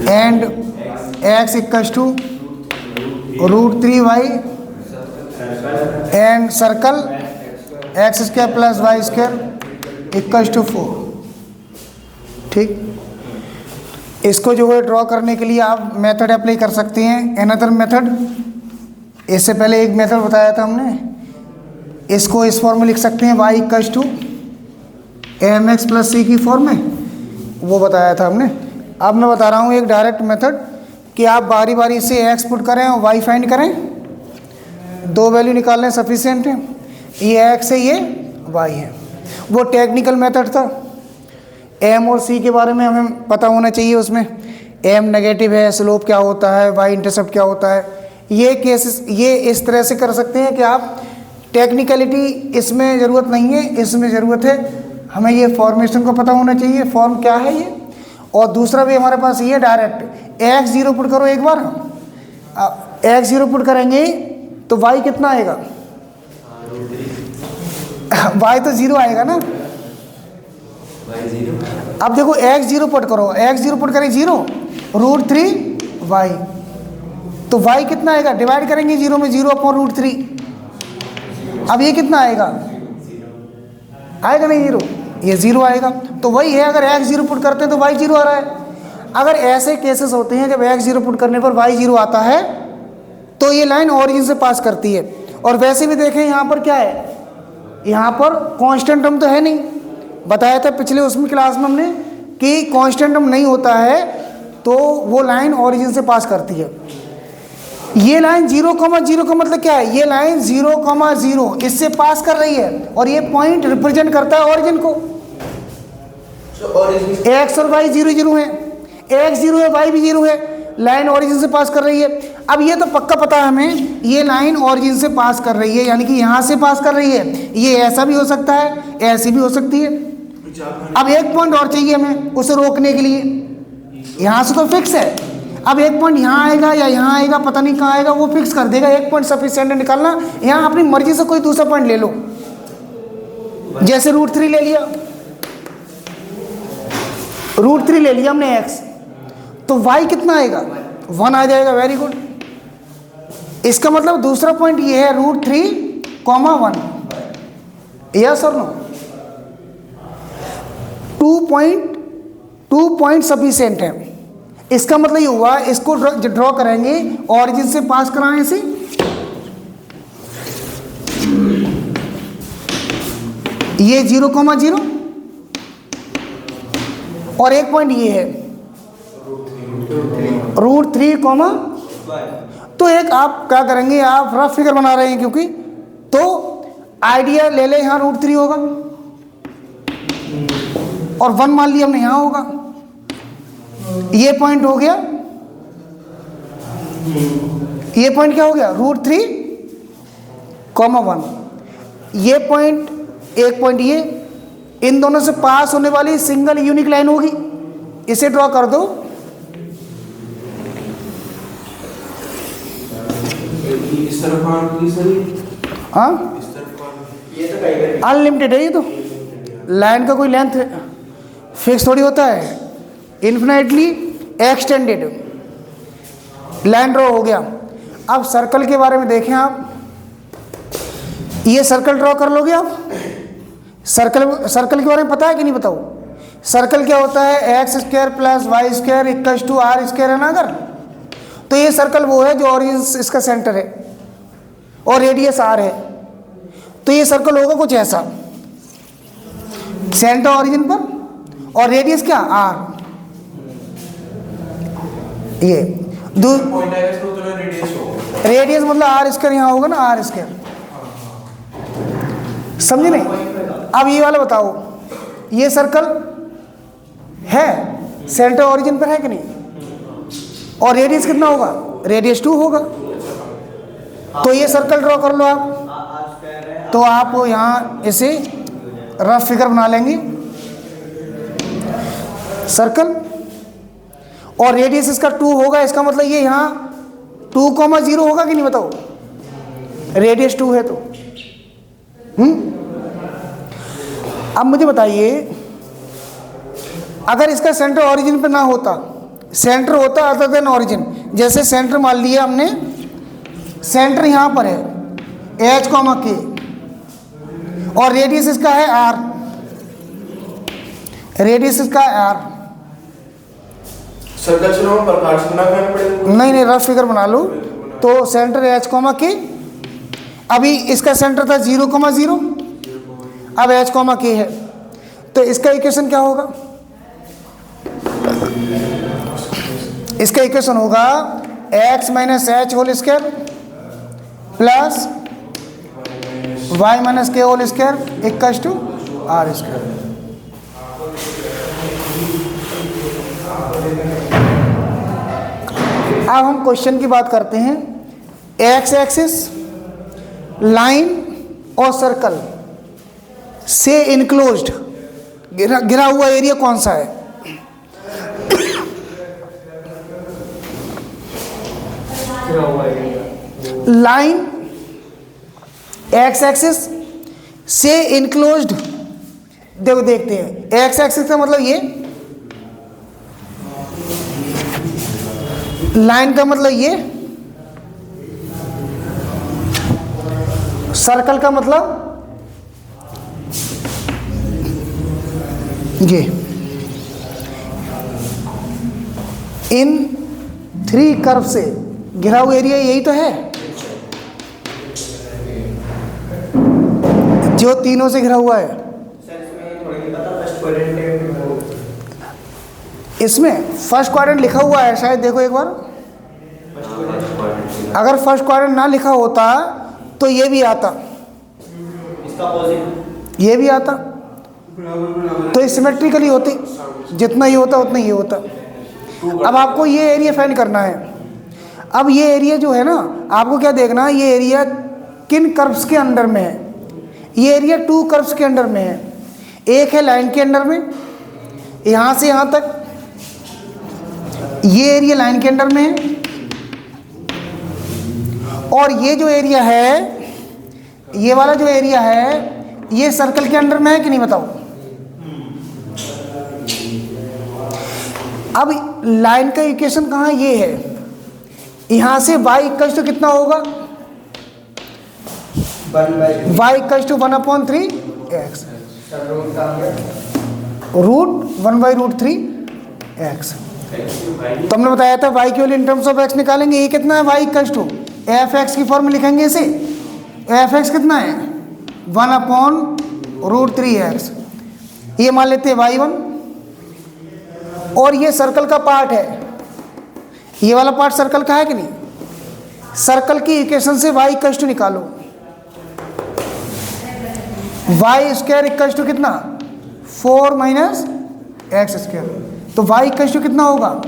And x equals to √3y and circle x² plus y² equals to 4। ठीक, इसको जो है ड्रॉ करने के लिए आप मेथड अप्लाई कर सकते हैं। अनदर मेथड, इससे पहले एक मेथड बताया था हमने, इसको इस फॉर्म में लिख सकते हैं y equals to mx plus c की फॉर्म में, वो बताया था हमने। अब मैं बता रहा हूँ एक डायरेक्ट मेथड कि आप बारी बारी से x पुट करें और y फाइंड करें, दो वैल्यू निकालने सफिशिएंट है, ये x है ये y है। वो टेक्निकल मेथड था, m और c के बारे में हमें पता होना चाहिए, उसमें m नेगेटिव है, स्लोप क्या होता है, y इंटरसेप्ट क्या होता है। ये केसेस ये इस तरह से कर सकते हैं कि आप टेक्निकलिटी इसमें ज़रूरत नहीं है, इसमें ज़रूरत है हमें ये फॉर्मेशन को पता होना चाहिए, फॉर्म क्या है ये। और दूसरा भी हमारे पास ये डायरेक्ट x0 पुट करो एक बार, x0 पुट करेंगे तो y कितना आएगा, y तो 0 आएगा ना। अब देखो x0 पुट करो, x0 पुट करें 0 √3y, तो y कितना आएगा, डिवाइड करेंगे 0 में 0/√3, अब ये कितना आएगा, आएगा नहीं 0, ये 0 आएगा। तो वही है, अगर x0 पुट करते हैं तो y 0 आ रहा है। अगर ऐसे केसेस होते हैं जब x0 पुट करने पर y 0 आता है तो ये लाइन ओरिजिन से पास करती है। और वैसे भी देखें यहाँ पर क्या है, यहाँ पर कांस्टेंट टर्म तो है नहीं, बताया था पिछले उसमें क्लास में हमने कि कांस्टेंट टर्म नहीं होता है तो वो लाइन ओरिजिन से पास करती है। ये लाइन 0,0 का मतलब क्या है, ये लाइन 0,0 इससे पास कर रही है और ये पॉइंट रिप्रेजेंट करता है ओरिजिन को। x और y 0 0 है, x 0 है y भी 0 है, लाइन ओरिजिन से पास कर रही है। अब ये तो पक्का पता है हमें, ये लाइन ओरिजिन से पास कर रही है, यानी कि यहाँ से पास कर रही है। ये ऐसा भी हो सकता है, ऐसी भी हो सकती है। अब एक पॉइंट और चाहिए हमें उसे रोकने के लिए, यहाँ से तो फिक्स है, अब एक पॉइंट यहाँ आएगा या यहाँ आएगा, पता नहीं कहाँ आएगा, वो फिक्स कर देगा। एक पॉइंट सफिशिएंट निकालना, यहाँ अपनी मर्जी से कोई दूसरा पॉइंट ले लो, जैसे √3 ले लिया, √3 ले लिया हमने x, तो y कितना आएगा, 1 आ जाएगा। वेरी गुड, इसका मतलब दूसरा पॉइंट ये है √3,1, यस और नो, 2 पॉइंट सफिशिएंट है। इसका मतलब ये हुआ, इसको ड्रॉ करेंगे ऑरिजिन से पास कराने से, ये 0,0 और एक पॉइंट ये है √3, तो एक आप क्या करेंगे, आप रफ फिगर बना रहे हैं क्योंकि, तो आइडिया ले ले, यहाँ √3 होगा और 1 मान लिया हमने यहाँ होगा, ये पॉइंट हो गया, ये पॉइंट क्या हो गया √3,1, ये पॉइंट, एक पॉइंट ये, इन दोनों से पास होने वाली सिंगल यूनिक लाइन होगी, इसे ड्रॉ कर दो। इस तरफ हाँ, अनलिमिटेड है ये तो, लाइन का कोई लेंथ फिक्स थोड़ी होता है, इन्फिनिटली एक्सटेंडेड लाइन ड्रॉ हो गया। अब सर्कल के बारे में देखें आप, ये सर्कल ड्रॉ कर लोगे आप, सर्कल के बारे में पता है कि नहीं बताओ, सर्कल क्या होता है, x² plus y² equals to r² है ना। अगर तो ये सर्कल वो है जो ओरिजिन इसका सेंटर है और रेडियस r है, तो ये सर्कल होगा कुछ ऐसा, सेंटर ओरिजिन पर और रेडियस क्या r, ये रेडियस मतलब r² यहाँ होगा ना, r², समझे नहीं। अब ये वाला बताओ, ये सर्कल है सेंटर ओरिजिन पर है कि नहीं, और रेडियस कितना होगा, रेडियस 2 होगा, तो ये सर्कल ड्रॉ कर लो आप। तो आप यहाँ इसे रफ फिगर बना लेंगे, सर्कल, और रेडियस इसका 2 होगा, इसका मतलब ये यहाँ 2,0 होगा कि नहीं बताओ, रेडियस 2 है तो। अब मुझे बताइए, अगर इसका सेंटर ओरिजिन पे ना होता, सेंटर होता अदर देन ओरिजिन, जैसे सेंटर मान लिया हमने, सेंटर यहाँ पर है H, K और रेडियस इसका है R, रेडियस इसका है R। सर्कल चलो प्रकार से बना करना पड़ेगा। नहीं, रफ फिगर बना लो। तो सेंटर H, K, अभी इसका सेंटर था 0, 0, अब H, K है, तो इसका इक्वेशन क्या होगा? इसका इक्वेशन होगा x minus H whole square plus y minus K whole square equals to R square. अब हम क्वेश्चन की बात करते हैं। एक्स एक्सिस लाइन और सर्कल से इनक्लोज्ड घिरा हुआ एरिया कौन सा है? लाइन एक्स एक्सिस से इनक्लोज्ड, देखो देखते हैं। एक्स एक्सिस का मतलब ये, लाइन का मतलब ये, सर्कल का मतलब ये। इन 3 कर्व से घिरा हुआ एरिया यही तो है, जो तीनों से घिरा हुआ है। इसमें फर्स्ट क्वाड्रेंट लिखा हुआ है शायद, देखो एक बार। अगर फर्स्ट क्वाड्रेंट ना लिखा होता तो ये भी आता, ये भी आता, तो सिमेट्रिकली होती, जितना ये होता उतना ये होता। अब आपको ये एरिया फाइंड करना है। अब ये एरिया जो है ना, आपको क्या देखना है, ये एरिया किन कर्व्स के अंडर में है? ये एरिया 2 कर्व्स के अंडर में है। एक है लाइन के अंडर में, यहाँ से यहाँ तक, ये एरिया लाइन के अंडर में है, और ये जो एरिया है, ये वाला जो एरिया है, ये सर्कल के अंडर में है कि नहीं बताओ? अब लाइन का इक्वेशन कहाँ? ये है। यहाँ से y इक्वल्स टू कितना होगा? y equals to 1/3x, root 1/√3x। तो हमने बताया था y की value in terms of x निकालेंगे। ये कितना है? y इक्वल्स टू f(x) की फॉर्म में लिखेंगे इसे। f(x) कितना है? 1/√3x। ये मान लेते हैं y1, और ये सर्कल का पार्ट है। ये वाला पार्ट सर्कल का है कि नहीं? सर्कल की इक्वेशन से y इक्वल्स टू निकालो। y स्क्वायर इक्वल्स टू कितना? 4 माइनस एक्स स्क्वायर। तो y इक्वल्स टू कितना होगा?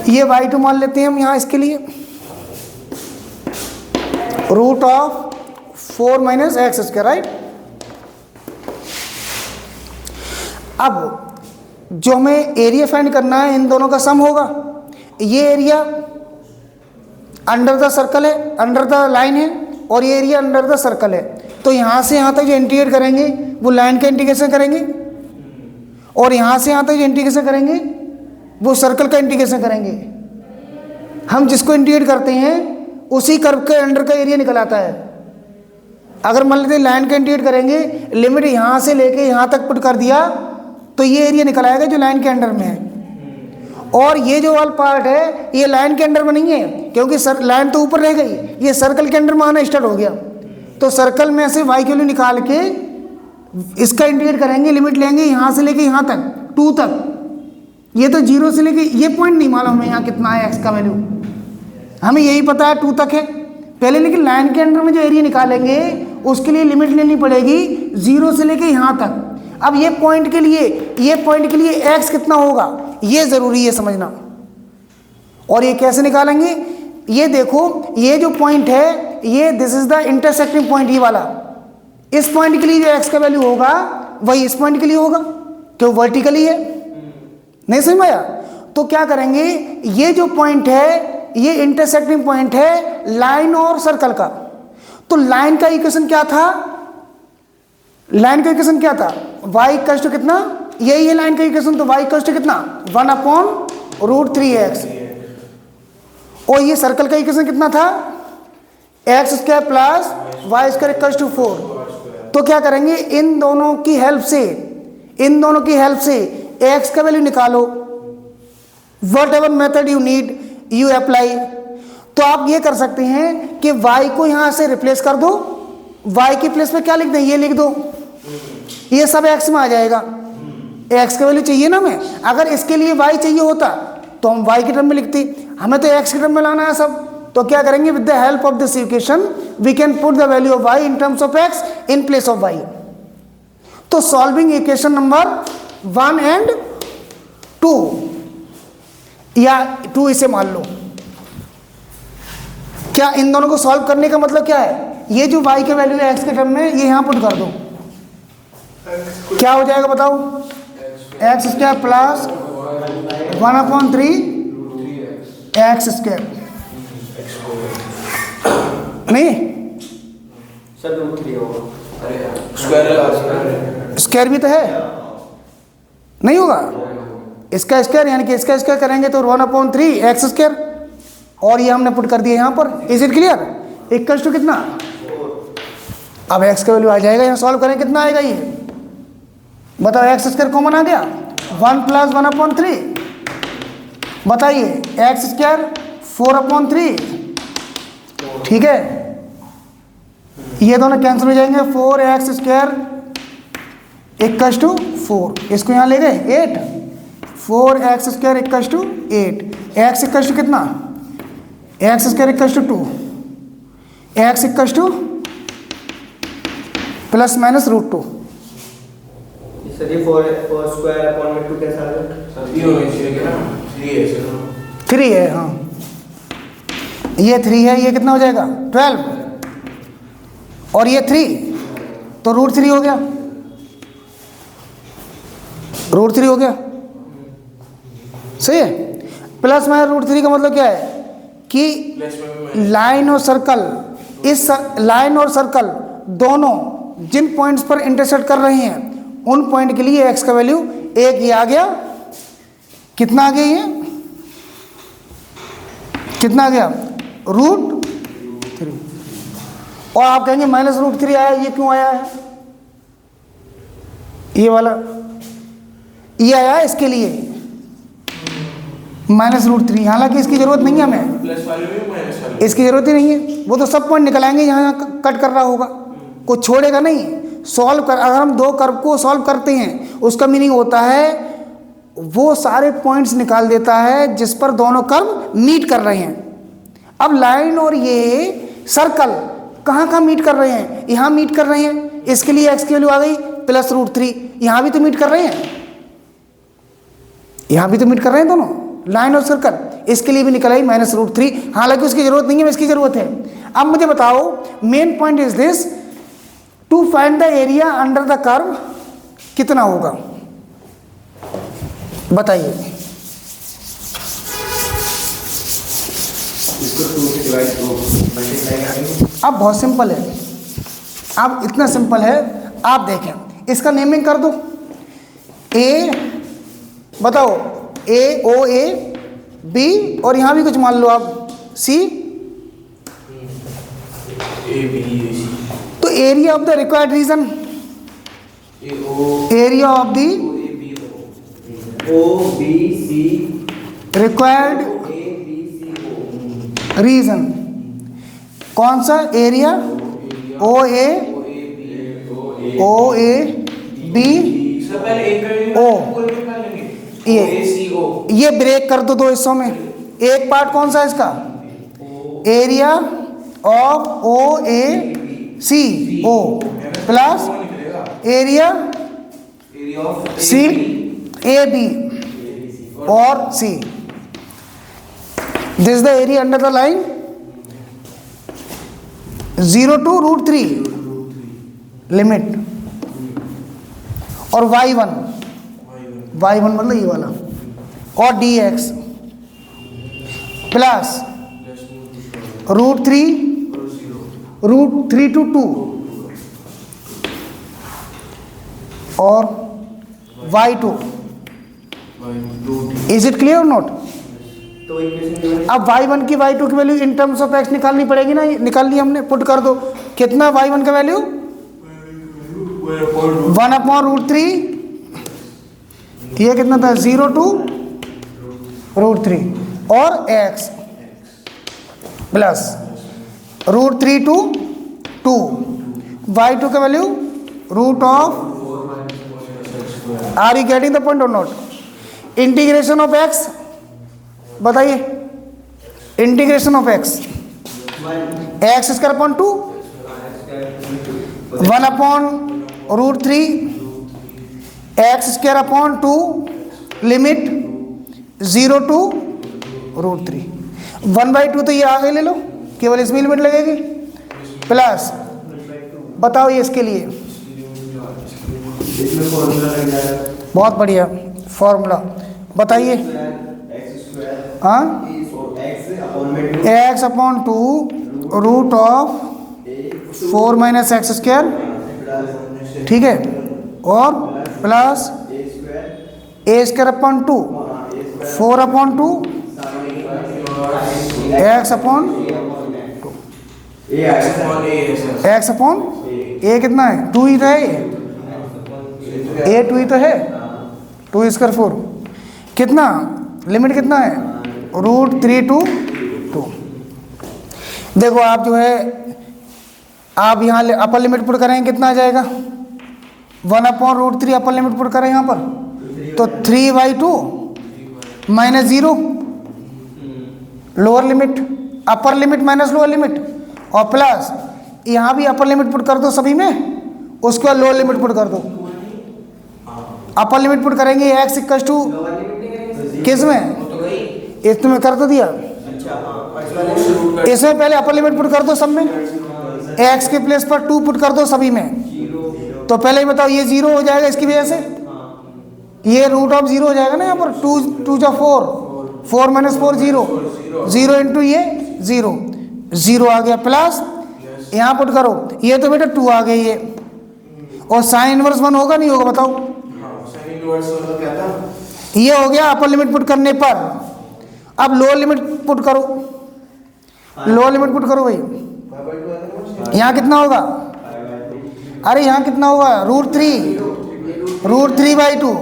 ये y2 मान लेते हैं हम यहाँ इसके लिए, root of 4 minus X square, right. अब जो हमें एरिया फाइंड करना है, इन दोनों का सम होगा। ये एरिया अंडर द सर्कल है, अंडर द लाइन है, और ये एरिया अंडर द सर्कल है। तो यहाँ से यहाँ तक जो इंटीग्रेट करेंगे वो लाइन का इंटीग्रेशन करेंगे, और यहाँ से यहाँ तक जो इंटीग्रेशन करेंगे वो सर्कल का इंटीग्रेशन करेंगे। हम जिसको इंटीग्रेट करते हैं उसी कर्व के अंडर का एरिया निकल आता है। अगर मान लेते हैं लाइन का इंटीग्रेट करेंगे, लिमिट यहाँ से लेके यहाँ तक पुट कर दिया, तो ये एरिया निकल आएगा जो लाइन के अंडर में है। और ये जो वाला पार्ट है ये लाइन के अंडर में नहीं है, क्योंकि लाइन तो ऊपर रह गई, ये सर्कल के अंडर में आना स्टार्ट हो गया। तो सर्कल में से y की वैल्यू निकाल के इसका इंटीग्रेट करेंगे, लिमिट लेंगे यहाँ से लेके यहाँ तक 2 तक। ये तो 0 से लेके ये पॉइंट नहीं मालूम हमें यहाँ कितना है x का वैल्यू, हमें यही पता है 2 तक है पहले। लेकिन लाइन के अंडर में जो एरिया निकालेंगे उसके लिए लिमिट लेनी पड़ेगी 0 से लेके यहाँ तक। अब ये पॉइंट के लिए x कितना होगा ये ज़रूरी है समझना। और ये कैसे निकालेंगे? ये देखो, ये जो पॉइंट है ये this is the intersecting point, ये वाला। इस पॉइंट के लिए जो x का वैल्यू होगा वही इस पॉइंट के लिए होगा, क्यों? वर्टिकली है। नहीं समझ में आया? तो क्या करेंगे, ये जो पॉइंट है ये इंटरसेक्टिंग पॉइंट है लाइन और सर्कल का। तो लाइन का इक्वेशन क्या था? लाइन का इक्वेशन क्या था, y इक्वल टू कितना, यही है लाइन का इक्वेशन, तो y इक्वल टू कितना 1/√3x। और ये सर्कल का इक्वेशन कितना था, x² plus y² equal to 4। तो क्या करेंगे, इन दोनों की हेल्प से x का वैल्यू निकालो, what ever method you need you apply. तो आप ये कर सकते हैं कि y को यहां से रिप्लेस कर दो, y के प्लेस में क्या लिख दें, ये लिख दो, ये सब x में आ जाएगा। x का वैल्यू चाहिए ना हमें, अगर इसके लिए y चाहिए होता तो हम y के टर्म में लिखते, हमें तो x के टर्म में लाना है सब। तो क्या करेंगे, with the help of this equation we can put the value of y in terms of x in place of y। तो सॉल्विंग इक्वेशन नंबर 1 एंड 2 या 2 इसे मान लो, क्या इन दोनों को सॉल्व करने का मतलब क्या है, ये जो y का वैल्यू है x के टर्म में, ये यहां पुट कर दो, क्या हो जाएगा बताओ, x² प्लस 1/3x², नहीं सर √3 होगा, स्क्वायर भी तो है, नहीं होगा, इसका स्क्वायर यानी कि इसका स्क्वायर करेंगे तो 1/3x², और ये हमने पुट कर दिया यहाँ पर। Is it clear, equal to कितना, अब x का वैल्यू आ जाएगा, यहाँ सॉल्व करें कितना आएगा, ये बताओ, x² कॉमन आ गया, 1 प्लस 1/3, बताइए x² 4/3, ठीक है, ये दोनों कैंसिल हो जाएंगे, 4x² इक्वल टू 4, इसको यहाँ ले गए 8, 4x² equal to 8, x equal to कितना, x² equal to 2, x equal to plus minus √2। Sir ये 4² कैसा आ गया, सर ये होना चाहिए ना, 3 है, हाँ ये 3 है, ये कितना हो जाएगा 12, और ये 3, तो √3 हो गया, √3 हो गया, सही है। प्लस माइनस √3 का मतलब क्या है कि लाइन और सर्कल, इस लाइन और सर्कल दोनों जिन पॉइंट्स पर इंटरसेक्ट कर रहे हैं उन पॉइंट के लिए x का वैल्यू 1 ये आ गया, कितना आ गया, ये कितना आ गया √3। और आप कहेंगे माइनस √3 आया, ये क्यों आया है, ये वाला ये आया इसके लिए माइनस √3, हालांकि इसकी जरूरत नहीं है हमें, प्लस वाले में माइनस वाले, इसकी जरूरत ही नहीं है, वो तो सब पॉइंट निकलाएंगे, यहाँ कट कर रहा होगा, कुछ छोड़ेगा नहीं। सॉल्व कर, अगर हम दो कर्व को सॉल्व करते हैं उसका मीनिंग होता है वो सारे पॉइंट्स निकाल देता है जिस पर दोनों कर्व मीट कर रहे हैं। अब लाइन और ये सर्कल कहाँ कहाँ मीट कर रहे हैं, यहाँ मीट कर रहे हैं, इसके लिए x की वैल्यू आ गई प्लस √3, यहाँ भी तो मीट कर रहे हैं, यहाँ भी तो मीट कर रहे हैं दोनों लाइन और सर्कल, इसके लिए भी निकल आई माइनस √3, हालांकि उसकी जरूरत नहीं है, इसकी जरूरत है। अब मुझे बताओ, main point is this, to find the area under the curve कितना होगा, बताइए। अब बहुत सिंपल है, अब इतना सिंपल है, आप देखें, इसका नेमिंग कर दो, ए, बताओ ए, ओ, ए, बी, और यहां भी कुछ मान लो आप, सी, तो area of the required region, area of the required region, कौन सा area, O A B O, ये ब्रेक कर दो दो हिस्सों में, एक पार्ट कौन सा है इसका, area of O A C O plus area C A B और C, this is the area under the line 0 to √3 लिमिट, और y1 मतलब ये वाला, और dx प्लस √3 to 2, और y2। इज इट क्लियर और नॉट? तो इक्वेशन अब y1 की y2 की value in terms of x निकालनी पड़ेगी ना, ये निकाल ली हमने, पुट कर दो। कितना y1 का वैल्यू? 1/√3, ये कितना था? 0 to √3 और x प्लस √3 to 2, y2 का value root of, are you getting the point और नॉट? इंटीग्रेशन ऑफ x बताइए, integration of x square upon 2, 1/√3 x square upon 2, limit 0 to √3, 1/2 तो ये आगे ले लो, केवल इसमें लिमिट लगेगी, प्लस बताओ ये इसके लिए, इसमें फॉर्मूला लग जाएगा। बहुत बढ़िया फॉर्मूला बताइए। हाँ, x upon 2 root of 4 minus X square, ठीक है, और plus A square upon 2, 4/2 x upon 2, x upon A कितना है? 2 ही तो है, ए 2 ही तो है, 2 स्क्वायर 4, कितना लिमिट कितना है? √3 to 2। देखो आप जो है, आप यहाँ अपर लिमिट पुट करेंगे कितना आ जाएगा? 1/√3 अपर लिमिट पुट करें यहाँ पर, तो 3/2 minus 0 lower limit, upper limit minus lower limit, और प्लस यहाँ भी अपर लिमिट पुट कर दो सभी में, उसके बाद लोअर लिमिट पुट कर दो। अपर लिमिट पुट करेंगे x इक्वल टू किस में? इसमें कर तो दिया, इसमें पहले अपर लिमिट पुट कर दो सब में, x के प्लेस पर 2 पुट कर दो सभी में, तो पहले ही बताओ ये 0 हो जाएगा इसकी वजह से, ये रूट ऑफ 0 हो जाएगा ना यहाँ पर, 2 जा 4, 4 माइनस 4 0, 0 इंटू ये 0, 0 आ गया, प्लस यहाँ पुट करो, ये तो बेटा 2 आ गई ये, और साइन इनवर्स 1 होगा नहीं होगा बताओ? ये हो गया अपर लिमिट पुट करने पर। अब लोअर लिमिट पुट करो, लोअर लिमिट पुट करो भाई, यहाँ कितना होगा? अरे यहाँ कितना होगा? √3/2,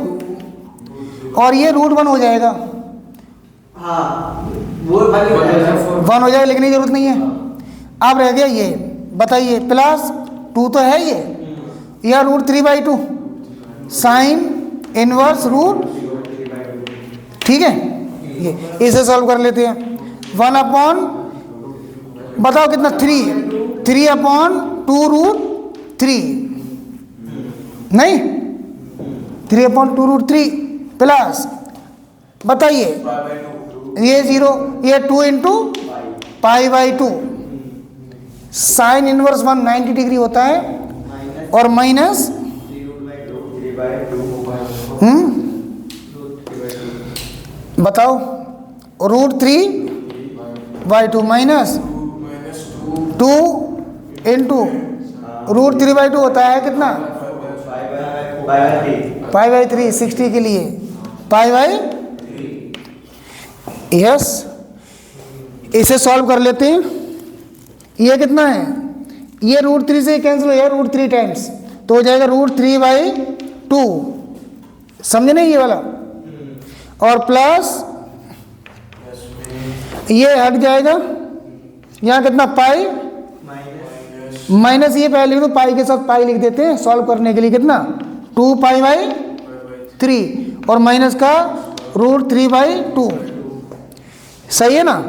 और ये √1 हो जाएगा, वो 1 हो जाएगा, लिखने की जरूरत नहीं है। अब रह गया ये, बताइए, प्लस 2 तो है ये, यह √3/2 साइन इनवर्स रूट, ठीक है, ये इसे सॉल्व कर लेते हैं। 1 अपॉन बताओ कितना? 3/2√3, नहीं 3/2√3 प्लस बताइए ये 0, ये 2 इंटू π/2, साइन इनवर्स 190 डिग्री होता है, और माइनस बताओ √3/2 माइनस 2 इंटू √3/2 होता है कितना? π/3, 60 के लिए π/3, यस। इसे सॉल्व कर लेते हैं, ये कितना है? ये √3 से कैंसिल हो जाएगा, √3 टाइम्स, तो हो जाएगा √3/2, समझे नहीं ये वाला, और प्लस ये हट जाएगा, यहाँ कितना पाई माइनस, ये पहले लिख दो, पाई के साथ पाई लिख देते हैं सॉल्व करने के लिए, कितना 2π/3 और माइनस का √3/2, सही है ना?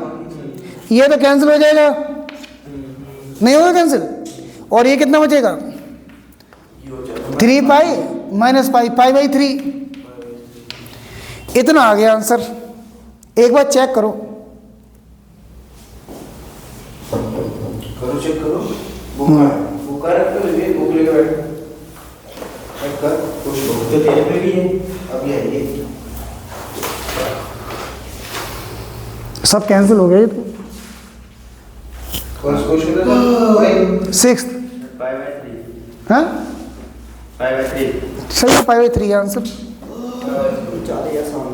ये तो कैंसिल हो जाएगा, नहीं होगा कैंसिल, और ये कितना बचेगा? 3π माइनस पाई, π/3, इतना आ गया आंसर। एक बार चेक करो, चेक करो, बुक लेकर बैठ, कुछ तो तेरे पे भी है, अभी आइए, सब कैंसिल हो गया ये तो। फर्स्ट क्वेश्चन है 6 हाँ, 5/3 सही है, 5/3 आंसर। ज़्यादा आसान।